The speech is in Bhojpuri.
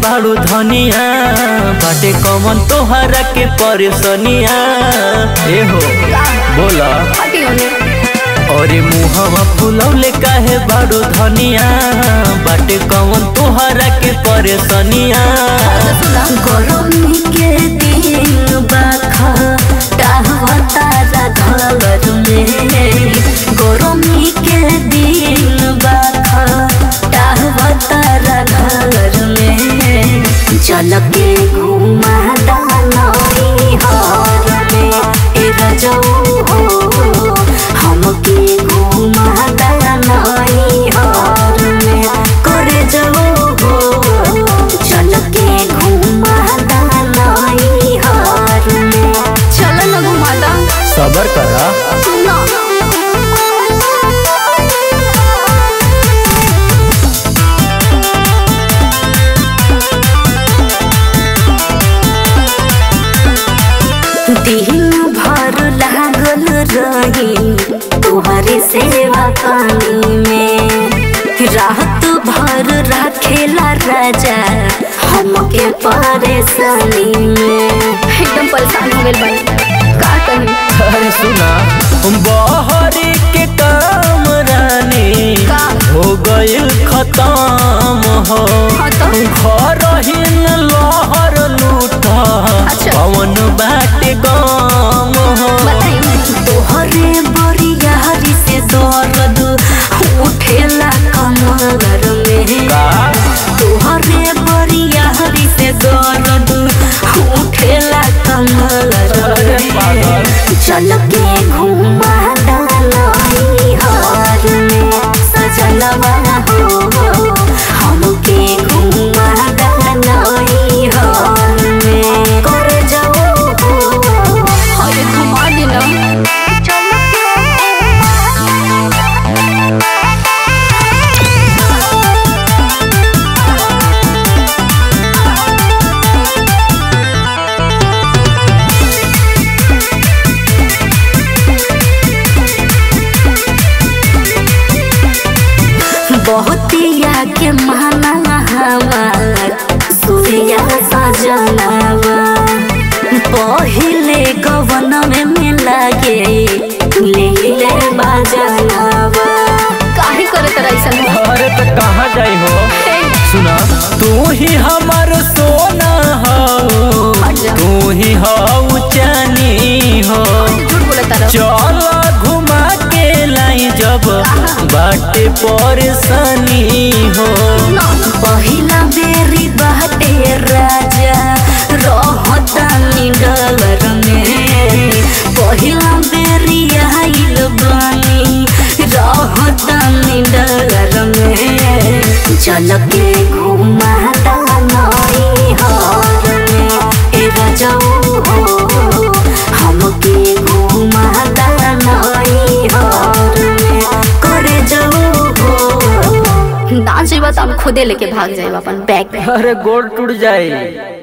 बाड़ू धनिया बाटे कमन तोहरा के परेशानिया ए हो बोला अरे मुहवा फुलौले काहे बाड़ू धनिया बाटे कमन तोहरा के परेशानिया गरमी के दिन बाखा तारा घर में गरमी के दिन बाखा तारा घर में चल के घुमा दानई हर में ए रजऊ हो हमके घुमा दानई हर में करे जाओ हो चल के घुमा दानई हर में चल न घुमा दा सबर करा दिन भर लागल रही तुम्हारे सेवा पानी में रात भर रखेला राजा हमके परेशानी में एकदम परेशान हो गइल बानी का कही। अरे सुना बहरी के काम रानी हो गइल खत्म हो घर हिन लहर लूटा पवन बाटे गम हो तोहरे बरियारी से दर्द उठेला कमर में तोहरे बरियारी से दर्द उठेला कमर में चल के घुमा दानई हर में सजलवा हो हमके घुमा दानई हर में करे जाओ अरे घुमा देना बहुतिया के महना हमार सूर्या सजनावा पहिले गवन में लागे ले बजनावा काहे करे तरह ऐसा। अरे तो कहाँ जाई हो सुना तू ही हमार सोना हो तू ही हो चानी हो चल घुमा के लाई जब बाटे परेशानी हो पहिला बेरी बाटे राजा रहतानी डगर में पहिला बेरी आइल बानी रहतानी डगर में चल के घुमा दानई हर में ए रजऊ हो हमके घुमा दानई हर में करे जाओ हो डांस जेबा तो हम खुदे लेके भाग जाए अपन बैग में। अरे गोड़ टूट जाए।